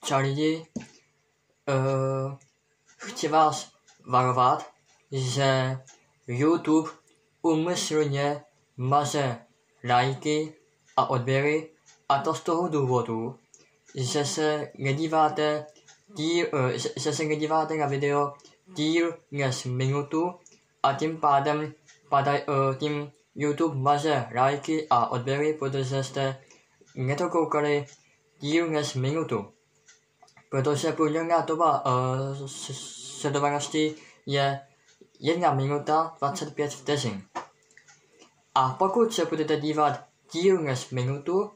Čau lidi, chci vás varovat, že YouTube úmyslně maže lajky a odběry, a to z toho důvodu, že se nedíváte na video díl než minutu a tím pádem tím YouTube maže lajky a odběry, protože jste nedokoukali díl než minutu. Protože průměrná doba sledovanosti je 1 minuta 25 vteřin. A pokud se budete dívat díl než minutu,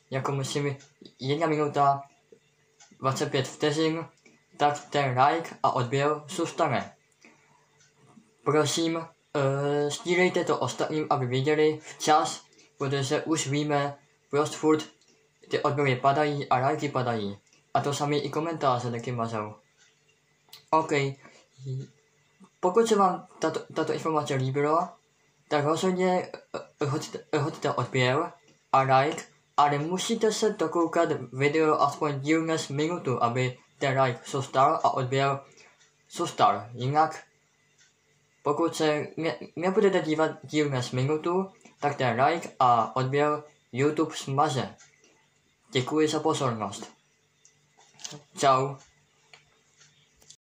jako myslím 1 minuta 25 vteřin, tak ten like a odběr zůstane. Prosím, sdílejte to ostatním, aby viděli včas, protože už víme, proč furt ty odběry padají a lajky padají. A to samý i komentáře taky mažou. OK. Pokud se vám tato informace líbilo, tak rozhodně hoďte odběr a like, ale musíte se dokoukat video aspoň díl než minutu, aby ten like zůstal a odběr zůstal. Jinak, pokud se nebudete dívat díl než minutu, tak ten like a odběr YouTube smaže. Děkuji za pozornost. Čau.